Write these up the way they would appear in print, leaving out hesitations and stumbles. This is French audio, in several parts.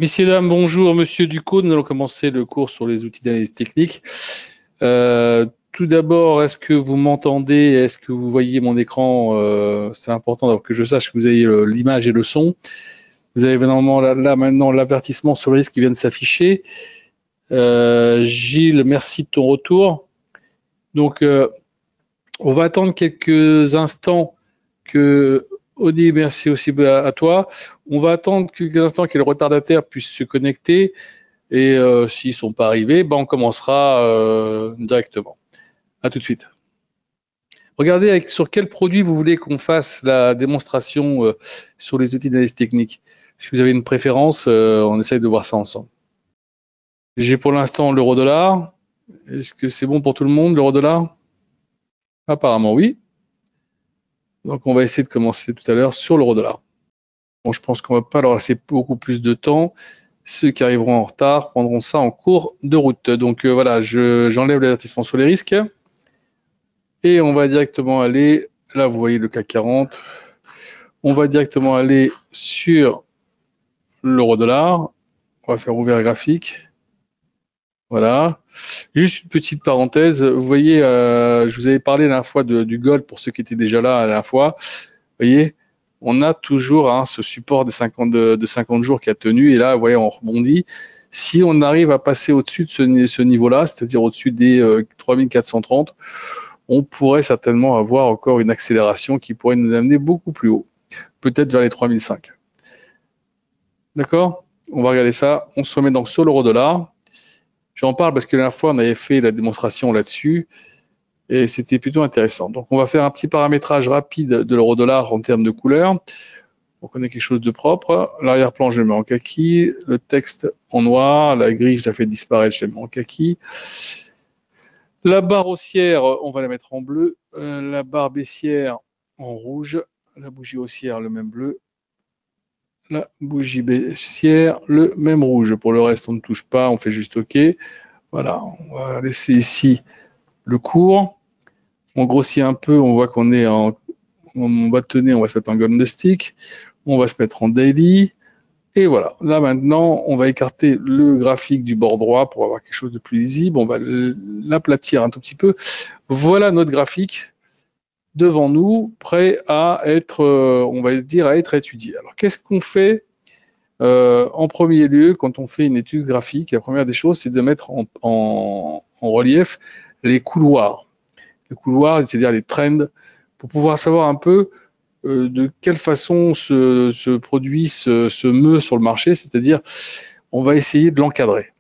Messieurs, dames, bonjour. Monsieur Ducos, nous allons commencer le cours sur les outils d'analyse technique. Tout d'abord, est-ce que vous m'entendez? Est-ce que vous voyez mon écran? C'est important que je sache que vous avez l'image et le son. Vous avez normalement là maintenant l'avertissement sur le risque qui vient de s'afficher. Gilles, merci de ton retour. Donc, on va attendre quelques instants que Audi, merci aussi à toi. On va attendre quelques instants que le retardataire puisse se connecter et s'ils ne sont pas arrivés, on commencera directement. À tout de suite. Regardez sur quel produit vous voulez qu'on fasse la démonstration sur les outils d'analyse technique. Si vous avez une préférence, on essaye de voir ça ensemble. J'ai pour l'instant l'euro-dollar. Est-ce que c'est bon pour tout le monde, l'euro-dollar? Apparemment oui. Donc on va essayer de commencer tout à l'heure sur l'euro-dollar. Bon, je pense qu'on ne va pas leur laisser beaucoup plus de temps. Ceux qui arriveront en retard prendront ça en cours de route. Donc voilà, j'enlève l'avertissement sur les risques. Et on va directement aller, là vous voyez le CAC 40. On va directement aller sur l'euro-dollar. On va faire ouvert graphique. Voilà. Juste une petite parenthèse. Vous voyez, je vous avais parlé la dernière fois du gold pour ceux qui étaient déjà là la dernière fois. Vous voyez, on a toujours ce support de 50 jours qui a tenu. Et là, vous voyez, on rebondit. Si on arrive à passer au-dessus de ce niveau-là, c'est-à-dire au-dessus des 3430, on pourrait certainement avoir encore une accélération qui pourrait nous amener beaucoup plus haut, peut-être vers les 3005. D'accord? On va regarder ça. On se remet donc sur l'euro-dollar. J'en parle parce que la dernière fois, on avait fait la démonstration là-dessus et c'était plutôt intéressant. Donc, on va faire un petit paramétrage rapide de l'euro-dollar en termes de couleur. Donc, on a quelque chose de propre. L'arrière-plan, je le mets en kaki. Le texte en noir. La grille, je la fais disparaître, je la mets en kaki. La barre haussière, on va la mettre en bleu. La barre baissière en rouge. La bougie haussière, le même bleu. La bougie baissière, le même rouge. Pour le reste, on ne touche pas, on fait juste OK. Voilà, on va laisser ici le cours. On grossit un peu, on voit qu'on est en bas de tenue, on va se mettre en golden stick. On va se mettre en daily. Et voilà, là maintenant, on va écarter le graphique du bord droit pour avoir quelque chose de plus lisible. On va l'aplatir un tout petit peu. Voilà notre graphique devant nous, prêt à être, on va dire, à être étudié. Alors, qu'est-ce qu'on fait en premier lieu quand on fait une étude graphique? La première des choses, c'est de mettre en relief les couloirs. Les couloirs, c'est-à-dire les trends, pour pouvoir savoir un peu de quelle façon ce produit se meut sur le marché, c'est-à-dire on va essayer de l'encadrer.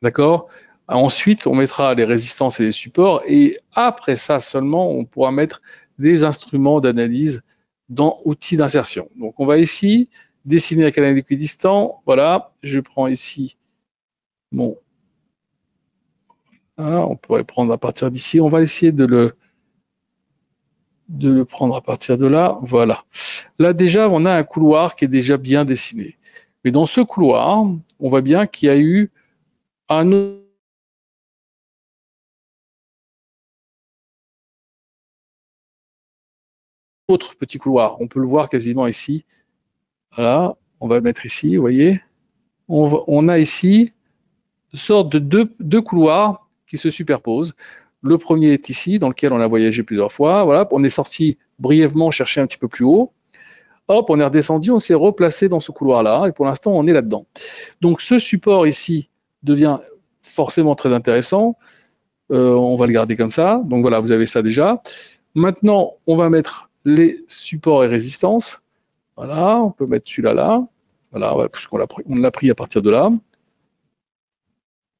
D'accord? Ensuite, on mettra les résistances et les supports et après ça seulement, on pourra mettre des instruments d'analyse dans outils d'insertion. Donc, on va ici dessiner un canal équidistant. Voilà, je prends ici mon... on pourrait prendre à partir d'ici. On va essayer de le prendre à partir de là. Voilà. Là, déjà, on a un couloir qui est déjà bien dessiné. Mais dans ce couloir, on voit bien qu'il y a eu un autre petit couloir. On peut le voir quasiment ici. Voilà, on va le mettre ici, vous voyez. On a ici une sorte de deux couloirs qui se superposent. Le premier est ici, dans lequel on a voyagé plusieurs fois. Voilà, on est sorti brièvement chercher un petit peu plus haut. Hop, on est redescendu, on s'est replacé dans ce couloir-là, et pour l'instant, on est là-dedans. Donc, ce support ici devient forcément très intéressant. On va le garder comme ça. Donc, voilà, vous avez ça déjà. Maintenant, on va mettre les supports et résistances. Voilà, on peut mettre celui-là là. Voilà, puisqu'on l'a pris à partir de là.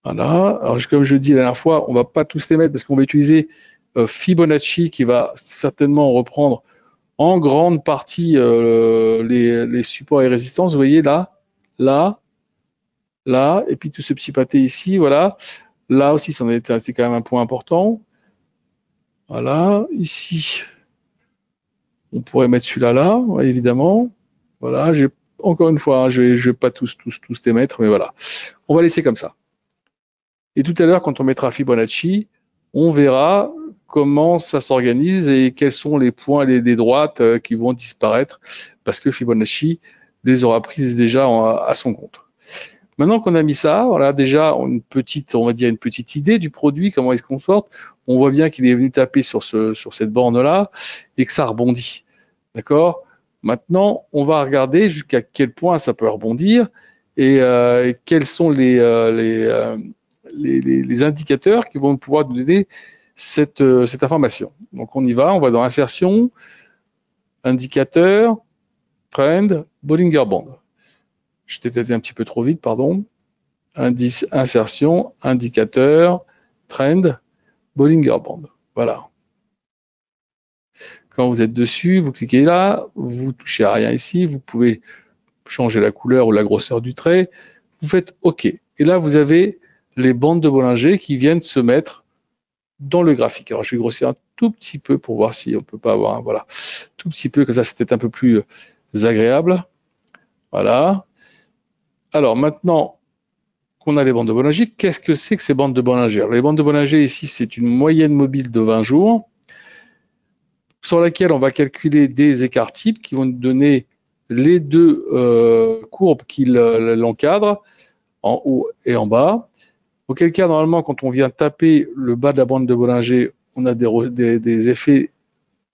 Voilà. Alors, comme je le dis la dernière fois, on ne va pas tous les mettre parce qu'on va utiliser Fibonacci qui va certainement reprendre en grande partie les supports et résistances. Vous voyez là, là, là, et puis tout ce petit pâté ici, voilà. Là aussi, c'est quand même un point important. Voilà, ici, on pourrait mettre celui-là là, évidemment. Voilà, encore une fois, je ne vais pas tous les mettre, mais voilà. On va laisser comme ça. Et tout à l'heure, quand on mettra Fibonacci, on verra comment ça s'organise et quels sont les points des droites qui vont disparaître parce que Fibonacci les aura prises déjà à son compte. Maintenant qu'on a mis ça, voilà déjà on va dire une petite idée du produit, comment il se comporte. On voit bien qu'il est venu taper sur cette borne-là et que ça rebondit. D'accord? Maintenant, on va regarder jusqu'à quel point ça peut rebondir et quels sont les indicateurs qui vont pouvoir nous donner cette information. Donc on y va, on va dans insertion, indicateur, trend, Bollinger Band. Je t'ai peut-être un petit peu trop vite, pardon. Indice, insertion, indicateur, trend, Bollinger Band. Voilà. Quand vous êtes dessus, vous cliquez là, vous touchez à rien ici, vous pouvez changer la couleur ou la grosseur du trait, vous faites OK. Et là, vous avez les bandes de Bollinger qui viennent se mettre dans le graphique. Alors, je vais grossir un tout petit peu pour voir si on peut pas avoir, voilà, tout petit peu, comme ça, c'est peut-être un peu plus agréable. Voilà. Alors maintenant qu'on a les bandes de Bollinger, qu'est-ce que c'est que ces bandes de Bollinger? Alors, les bandes de Bollinger ici, c'est une moyenne mobile de 20 jours sur laquelle on va calculer des écarts types qui vont nous donner les deux courbes qui l'encadrent, en haut et en bas. Auquel cas, normalement, quand on vient taper le bas de la bande de Bollinger, on a des effets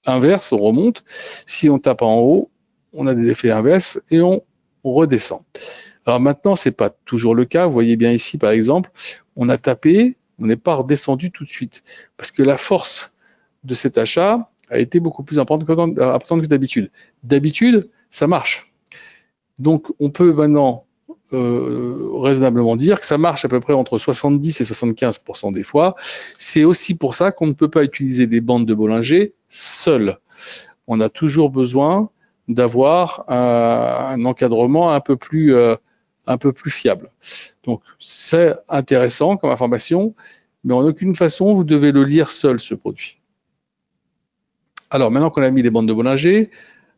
inverses, on remonte. Si on tape en haut, on a des effets inverses et on redescend. Alors maintenant, c'est pas toujours le cas. Vous voyez bien ici, par exemple, on a tapé, on n'est pas redescendu tout de suite parce que la force de cet achat a été beaucoup plus importante que d'habitude. D'habitude, ça marche. Donc, on peut maintenant raisonnablement dire que ça marche à peu près entre 70 et 75% des fois. C'est aussi pour ça qu'on ne peut pas utiliser des bandes de Bollinger seules. On a toujours besoin d'avoir un encadrement un peu plus fiable. Donc, c'est intéressant comme information, mais en aucune façon, vous devez le lire seul, ce produit. Alors, maintenant qu'on a mis les bandes de Bollinger,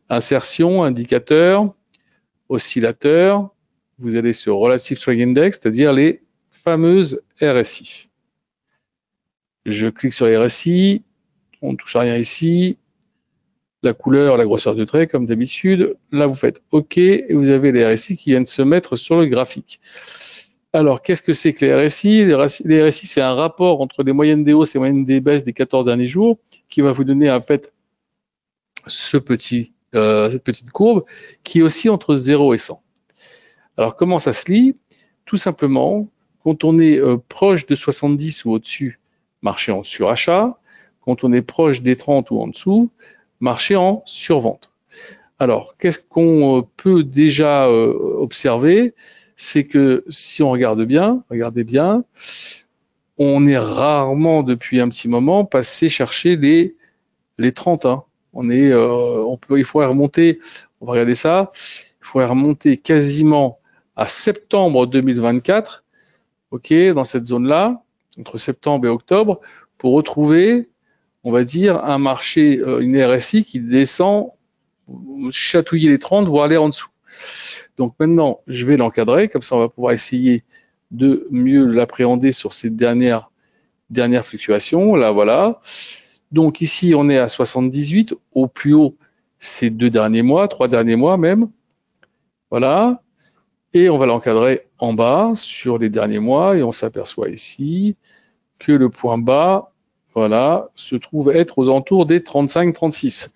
insertion, indicateur, oscillateur, vous allez sur Relative Strength Index, c'est-à-dire les fameuses RSI. Je clique sur les RSI, on ne touche à rien ici, la couleur, la grosseur du trait, comme d'habitude. Là, vous faites OK et vous avez les RSI qui viennent se mettre sur le graphique. Alors, qu'est-ce que c'est que les RSI? Les RSI, c'est un rapport entre les moyennes des hausses et les moyennes des baisses des 14 derniers jours qui va vous donner en fait cette petite courbe qui est aussi entre 0 et 100. Alors, comment ça se lit? Tout simplement, quand on est proche de 70 ou au-dessus, marcher en surachat. Quand on est proche des 30 ou en dessous, marcher en survente. Alors, qu'est-ce qu'on peut déjà observer? C'est que si on regarde bien, regardez bien, on est rarement depuis un petit moment passé chercher les 30. Hein. Il faudrait remonter, on va regarder ça, il faudrait remonter quasiment à septembre 2024, ok, dans cette zone-là, entre septembre et octobre, pour retrouver, on va dire, un marché, une RSI qui descend, chatouiller les 30, voire aller en dessous. Donc maintenant, je vais l'encadrer, comme ça on va pouvoir essayer de mieux l'appréhender sur ces dernières fluctuations. Là, voilà. Donc ici, on est à 78, au plus haut, ces 2 derniers mois, 3 derniers mois même. Voilà. Et on va l'encadrer en bas sur les derniers mois et on s'aperçoit ici que le point bas, voilà, se trouve être aux alentours des 35-36.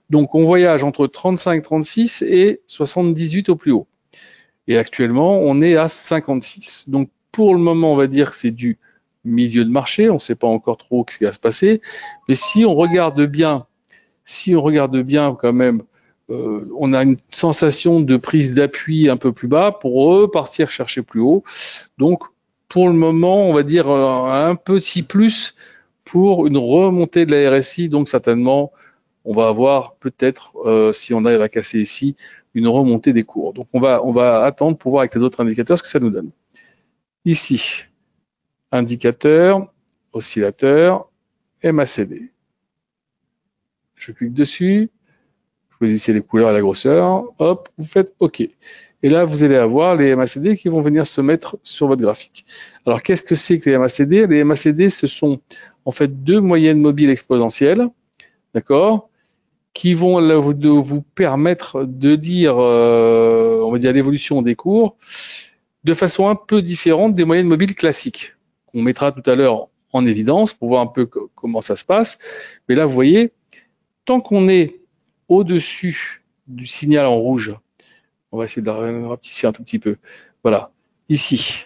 Donc on voyage entre 35-36 et 78 au plus haut. Et actuellement, on est à 56. Donc pour le moment, on va dire que c'est du milieu de marché, on ne sait pas encore trop ce qui va se passer. Mais si on regarde bien quand même, on a une sensation de prise d'appui un peu plus bas pour repartir chercher plus haut. Donc, pour le moment, on va dire un petit plus pour une remontée de la RSI. Donc, certainement, on va avoir peut-être, si on arrive à casser ici, une remontée des cours. Donc, on va attendre pour voir avec les autres indicateurs ce que ça nous donne. Ici, indicateur, oscillateur, MACD. Je clique dessus. Choisissez les couleurs et la grosseur, hop, vous faites OK. Et là, vous allez avoir les MACD qui vont venir se mettre sur votre graphique. Alors, qu'est-ce que c'est que les MACD? Les MACD, ce sont en fait 2 moyennes mobiles exponentielles, d'accord, qui vont vous permettre de dire, on va dire, l'évolution des cours de façon un peu différente des moyennes mobiles classiques, qu'on mettra tout à l'heure en évidence pour voir un peu comment ça se passe. Mais là, vous voyez, tant qu'on est au-dessus du signal en rouge, on va essayer de rapetisser un tout petit peu. Voilà, ici,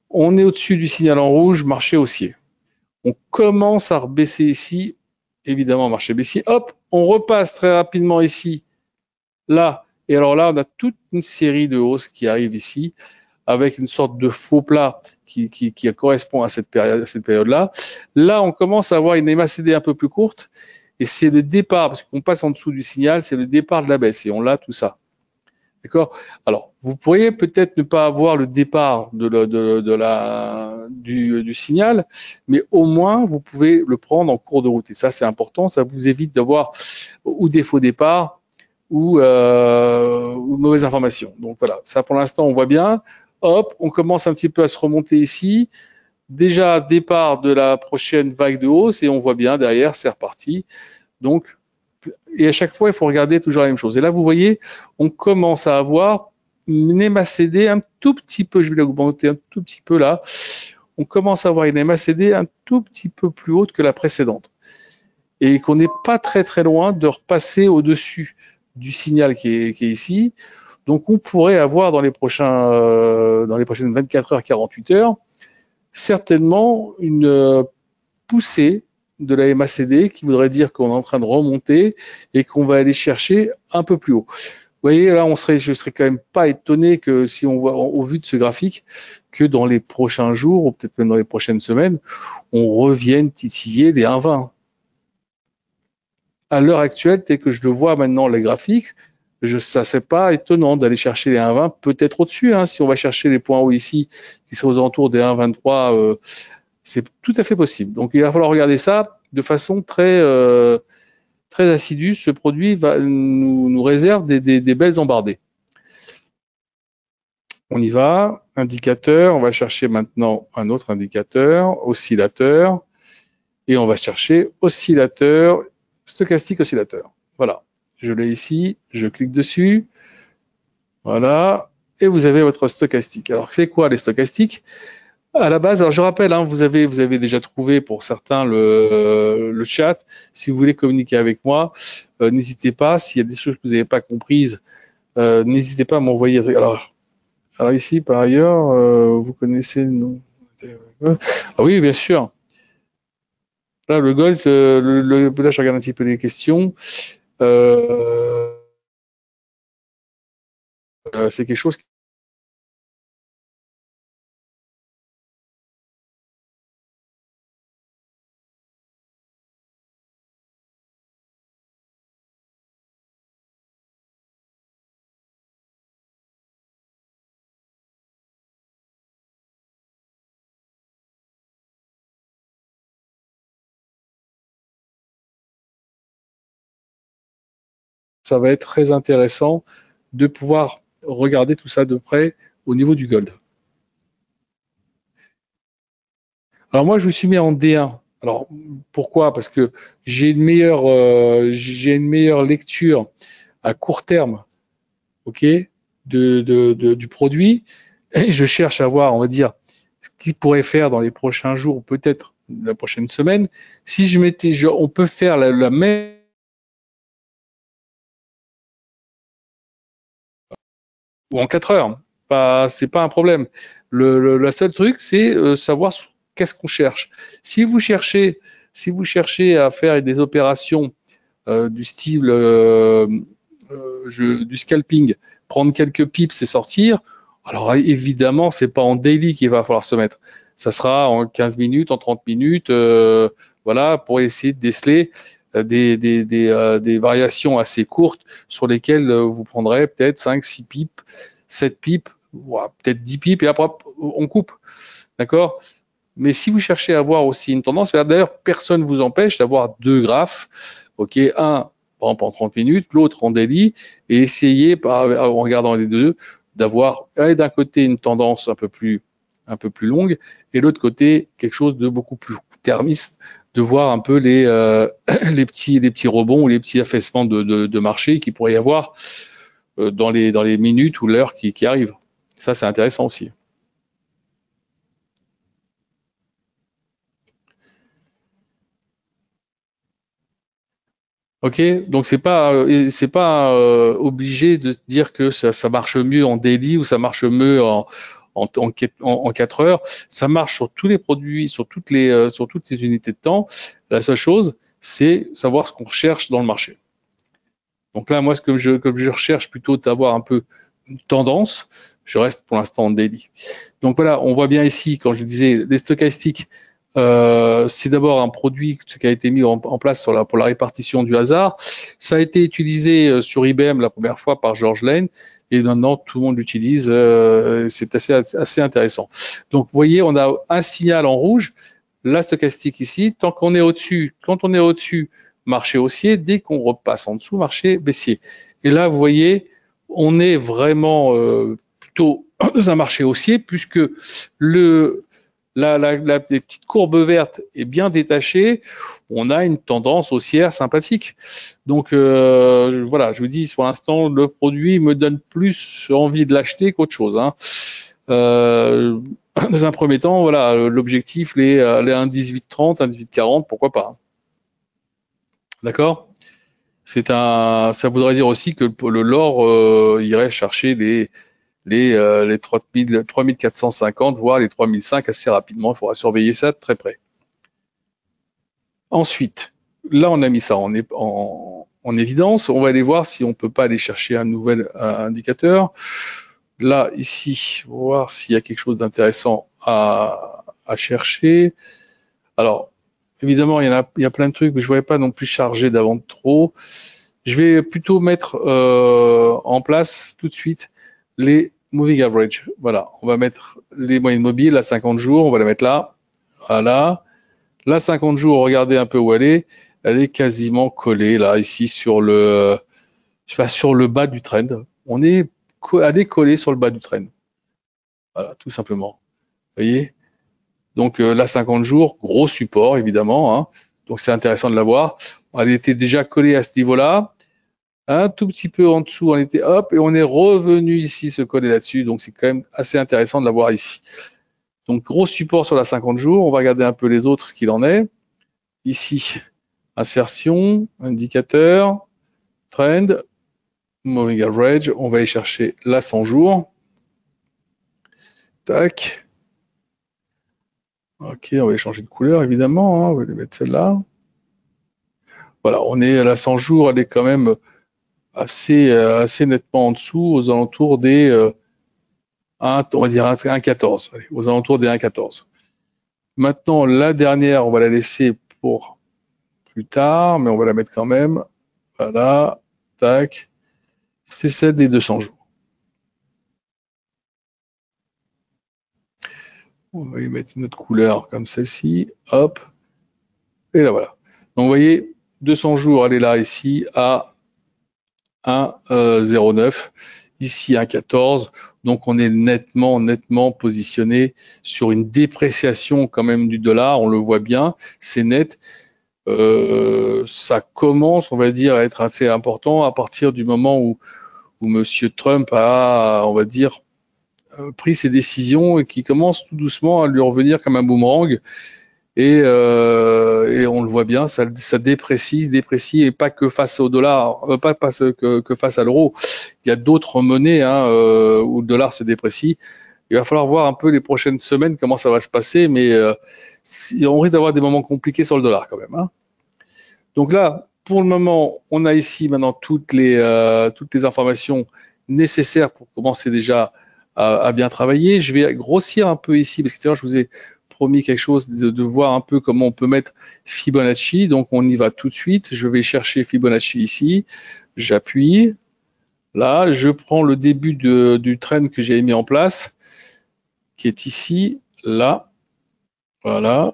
on est au-dessus du signal en rouge, marché haussier. On commence à rebaisser ici, évidemment, marché baissier. Hop, on repasse très rapidement ici, là. Et alors là, on a toute une série de hausses qui arrivent ici, avec une sorte de faux plat qui correspond à cette période-là. Là, on commence à avoir une MACD un peu plus courte, et c'est le départ, parce qu'on passe en dessous du signal, c'est le départ de la baisse, et on l'a tout ça. D'accord? Alors, vous pourriez peut-être ne pas avoir le départ du signal, mais au moins, vous pouvez le prendre en cours de route. Et ça, c'est important. Ça vous évite d'avoir ou des faux départs ou mauvaises informations. Donc voilà, ça pour l'instant, on voit bien. Hop, on commence un petit peu à se remonter ici. Déjà, départ de la prochaine vague de hausse et on voit bien derrière, c'est reparti. Donc, et à chaque fois, il faut regarder toujours la même chose. Et là, vous voyez, on commence à avoir une MACD un tout petit peu, je vais l'augmenter un tout petit peu là, on commence à avoir une MACD un tout petit peu plus haute que la précédente. Et qu'on n'est pas très très loin de repasser au-dessus du signal qui est ici. Donc on pourrait avoir dans les prochaines 24 heures, 48 heures, certainement une poussée de la MACD qui voudrait dire qu'on est en train de remonter et qu'on va aller chercher un peu plus haut. Vous voyez, là, je serais quand même pas étonné que si on voit au vu de ce graphique, que dans les prochains jours, ou peut-être même dans les prochaines semaines, on revienne titiller les 1,20. À l'heure actuelle, tel que je le vois maintenant, les graphiques, ça ne serait pas étonnant d'aller chercher les 1,20, peut-être au-dessus, hein, si on va chercher les points hauts ici, qui seraient aux alentours des 1,23, c'est tout à fait possible. Donc il va falloir regarder ça de façon très assidue. Ce produit nous réserve des belles embardées. On y va, indicateur, on va chercher maintenant un autre indicateur, oscillateur, et on va chercher oscillateur, stochastique oscillateur. Voilà, je l'ai ici, je clique dessus, voilà, et vous avez votre stochastique. Alors c'est quoi les stochastiques? À la base, alors je rappelle, hein, vous avez déjà trouvé pour certains le chat. Si vous voulez communiquer avec moi, n'hésitez pas. S'il y a des choses que vous n'avez pas comprises, n'hésitez pas à m'envoyer. Alors ici, par ailleurs, vous connaissez le nom. Ah oui, bien sûr. Là, le gold, là, je regarde un petit peu les questions. C'est quelque chose. Ça va être très intéressant de pouvoir regarder tout ça de près au niveau du gold. Alors moi, je me suis mis en D1. Alors pourquoi? Parce que j'ai une meilleure lecture à court terme, ok, du produit. Et je cherche à voir, on va dire, ce qu'il pourrait faire dans les prochains jours, peut-être la prochaine semaine. Si je mettais, on peut faire la même ou en 4 heures. C'est pas un problème. Le seul truc, c'est savoir qu'est-ce qu'on cherche. Si vous cherchez à faire des opérations du style du scalping, prendre quelques pips et sortir, alors évidemment, c'est pas en daily qu'il va falloir se mettre. Ça sera en 15 minutes, en 30 minutes, voilà, pour essayer de déceler des variations assez courtes sur lesquelles vous prendrez peut-être 5, 6 pips, 7 pips, peut-être 10 pips, et après on coupe. D'accord? Mais si vous cherchez à avoir aussi une tendance, d'ailleurs, personne ne vous empêche d'avoir deux graphes, ok, un par exemple en 30 minutes, l'autre en daily, et essayer, en regardant les deux, d'avoir d'un côté une tendance un peu plus longue, et l'autre côté quelque chose de beaucoup plus termiste, de voir un peu les petits rebonds ou les petits affaissements de marché qu'il pourrait y avoir dans les minutes ou l'heure qui arrivent. Ça, c'est intéressant aussi. Ok, donc c'est pas obligé de dire que ça marche mieux en daily ou ça marche mieux en 4 heures. Ça marche sur tous les produits, sur toutes les unités de temps. La seule chose, c'est savoir ce qu'on cherche dans le marché. Donc là, moi, comme je recherche plutôt d'avoir un peu une tendance, je reste pour l'instant en daily. Donc voilà, on voit bien ici, quand je disais les stochastiques, c'est d'abord un produit qui a été mis en place pour la répartition du hasard. Ça a été utilisé sur IBM la première fois par George Lane et maintenant tout le monde l'utilise. C'est assez intéressant. Donc vous voyez, on a un signal en rouge, la stochastique ici. Tant qu'on est au-dessus, quand on est au-dessus, marché haussier. Dès qu'on repasse en dessous, marché baissier. Et là, vous voyez, on est vraiment plutôt dans un marché haussier puisque la petite courbe verte est bien détachée, on a une tendance haussière sympathique. Donc voilà, je vous dis, pour l'instant, le produit me donne plus envie de l'acheter qu'autre chose. Hein. Dans un premier temps, voilà, l'objectif, les 1,1830, 1,1840, pourquoi pas. Hein. D'accord? Ça voudrait dire aussi que l'or irait chercher les 3450, voire les 3005 assez rapidement. Il faudra surveiller ça de très près. Ensuite, là, on a mis ça en évidence. On va aller voir si on ne peut pas aller chercher un nouvel indicateur. Là, ici, voir s'il y a quelque chose d'intéressant à chercher. Alors, évidemment, il y a plein de trucs, mais je ne voyais pas non plus charger d'avant trop. Je vais plutôt mettre en place tout de suite les moving average. Voilà, on va mettre les moyennes mobiles à 50 jours, on va la mettre là. Voilà. Là, 50 jours, regardez un peu où elle est. Elle est quasiment collée là, ici sur le bas du trend. Elle est collée sur le bas du trend. Voilà, tout simplement. Vous voyez? Donc là, 50 jours, gros support évidemment. Hein. Donc c'est intéressant de la voir. Elle était déjà collée à ce niveau-là. Un tout petit peu en dessous, on était hop, et on est revenu ici se coller là-dessus. Donc c'est quand même assez intéressant de la voir ici. Donc gros support sur la 50 jours. On va regarder un peu les autres, ce qu'il en est. Ici, insertion, indicateur, trend, moving average. On va aller chercher la 100 jours. Tac. Ok, on va aller changer de couleur évidemment. Hein. On va lui mettre celle-là. Voilà, on est à la 100 jours. Elle est quand même assez nettement en dessous, aux alentours des on va dire 1,14, aux alentours des 1,14. Maintenant, la dernière, on va la laisser pour plus tard, mais on va la mettre quand même. Voilà, tac. C'est celle des 200 jours. On va y mettre une autre couleur comme celle-ci. Hop. Et là, voilà. Donc, vous voyez, 200 jours, elle est là, ici, à 1,09. Ici, 1,14. Donc, on est nettement positionné sur une dépréciation quand même du dollar. On le voit bien, c'est net. Ça commence, on va dire, à être assez important à partir du moment où Monsieur Trump a, on va dire, pris ses décisions et qui commence tout doucement à lui revenir comme un boomerang. Et on le voit bien, ça déprécie, et pas que face au dollar, pas que face à l'euro. Il y a d'autres monnaies hein, où le dollar se déprécie. Il va falloir voir un peu les prochaines semaines comment ça va se passer, mais on risque d'avoir des moments compliqués sur le dollar quand même. Hein. Donc là, pour le moment, on a ici maintenant toutes les informations nécessaires pour commencer déjà à bien travailler. Je vais grossir un peu ici, parce que je vous ai promis quelque chose de voir un peu comment on peut mettre Fibonacci. Donc on y va tout de suite. Je vais chercher Fibonacci ici. J'appuie. Là, je prends le début du trend que j'ai mis en place, qui est ici, là. Voilà.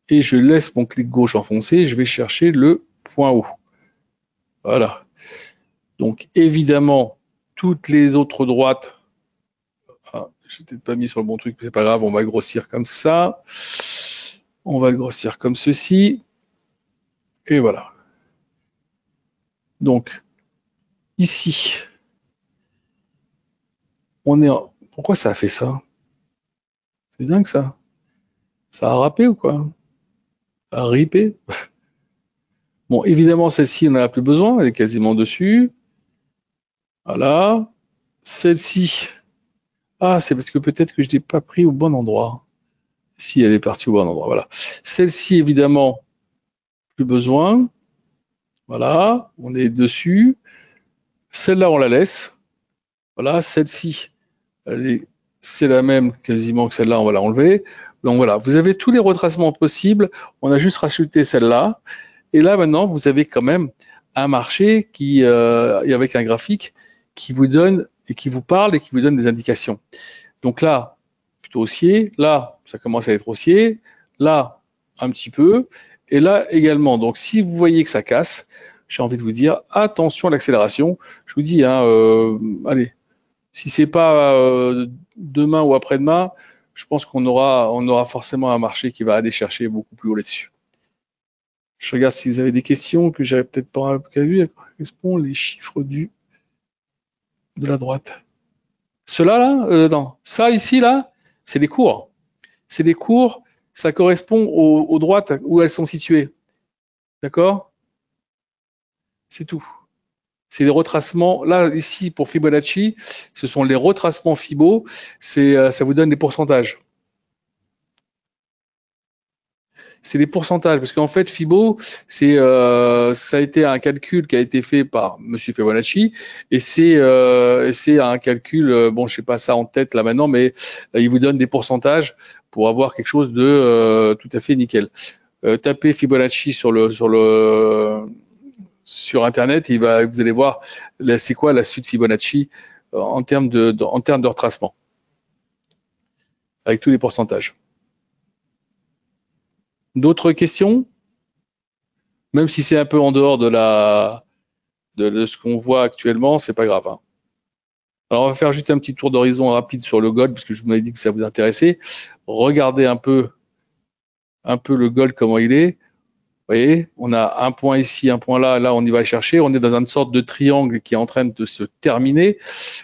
Et je laisse mon clic gauche enfoncé. Je vais chercher le point haut. Voilà. Donc évidemment, toutes les autres droites. Ah, je n'ai peut-être pas mis sur le bon truc, mais c'est pas grave, on va grossir comme ça. On va le grossir comme ceci. Et voilà. Donc, ici, on est en... Pourquoi ça a fait ça? C'est dingue ça. Ça a râpé ou quoi? Ça a ripé? Bon, évidemment, celle-ci, on n'en a plus besoin. Elle est quasiment dessus. Voilà. Celle-ci. Ah, c'est parce que peut-être que je l'ai pas pris au bon endroit. Si, elle est partie au bon endroit. Voilà. Celle-ci, évidemment, plus besoin. Voilà. On est dessus. Celle-là, on la laisse. Voilà. Celle-ci, c'est la même quasiment que celle-là. On va la enlever. Donc voilà. Vous avez tous les retracements possibles. On a juste rajouté celle-là. Et là, maintenant, vous avez quand même un marché qui, avec un graphique qui vous donne et qui vous parle et qui vous donne des indications. Donc là, plutôt haussier. Là, ça commence à être haussier. Là, un petit peu. Et là également. Donc, si vous voyez que ça casse, j'ai envie de vous dire attention à l'accélération. Je vous dis, hein, allez, si c'est pas demain ou après-demain, je pense qu'on aura forcément un marché qui va aller chercher beaucoup plus haut là-dessus. Je regarde si vous avez des questions que j'avais peut-être pas vues. À quoi correspondent les chiffres de la droite? Cela là, non. Ça ici là, c'est des cours. C'est des cours. Ça correspond aux droites où elles sont situées. D'accord? C'est tout. C'est les retracements. Là ici pour Fibonacci, ce sont les retracements Fibo. Ça vous donne des pourcentages. C'est des pourcentages, parce qu'en fait, Fibo, ça a été un calcul qui a été fait par Monsieur Fibonacci, et c'est un calcul, bon, je sais pas ça en tête là maintenant, mais il vous donne des pourcentages pour avoir quelque chose de tout à fait nickel. Tapez Fibonacci sur Internet, et vous allez voir c'est quoi la suite Fibonacci en termes de retracement, avec tous les pourcentages. D'autres questions? Même si c'est un peu en dehors de ce qu'on voit actuellement, c'est pas grave, hein. Alors on va faire juste un petit tour d'horizon rapide sur le gold, parce que je vous avais dit que ça vous intéressait. Regardez un peu le gold, comment il est. Vous voyez, on a un point ici, un point là, on y va chercher. On est dans une sorte de triangle qui est en train de se terminer.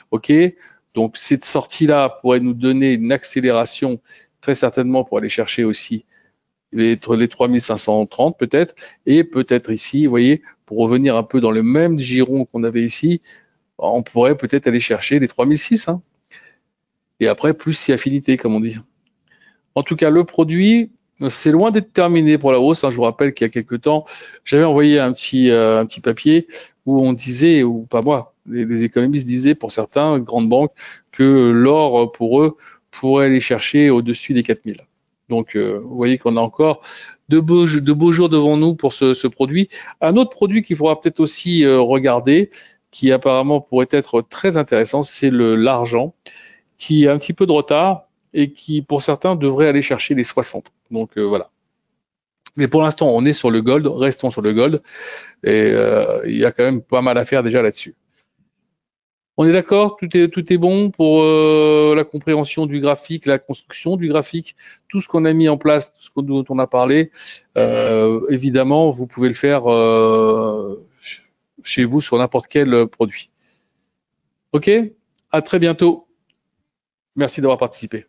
OK? Donc cette sortie-là pourrait nous donner une accélération, très certainement, pour aller chercher aussi les 3530 peut-être, et peut-être ici, vous voyez, pour revenir un peu dans le même giron qu'on avait ici, on pourrait peut-être aller chercher les 3006, hein. Et après, plus si affinité, comme on dit. En tout cas, le produit, c'est loin d'être terminé pour la hausse, hein. Je vous rappelle qu'il y a quelques temps, j'avais envoyé un petit papier où on disait, ou pas moi, les économistes disaient pour certains, grandes banques, que l'or, pour eux, pourrait aller chercher au-dessus des 4000. Donc, vous voyez qu'on a encore de beaux jours devant nous pour ce produit. Un autre produit qu'il faudra peut-être aussi regarder, qui apparemment pourrait être très intéressant, c'est l'argent, qui a un petit peu de retard et qui, pour certains, devrait aller chercher les 60. Donc, voilà. Mais pour l'instant, on est sur le gold, restons sur le gold, et il y a quand même pas mal à faire déjà là-dessus. On est d'accord, tout est bon pour la compréhension du graphique, la construction du graphique, tout ce qu'on a mis en place, tout ce dont on a parlé. Évidemment, vous pouvez le faire chez vous sur n'importe quel produit. OK? À très bientôt. Merci d'avoir participé.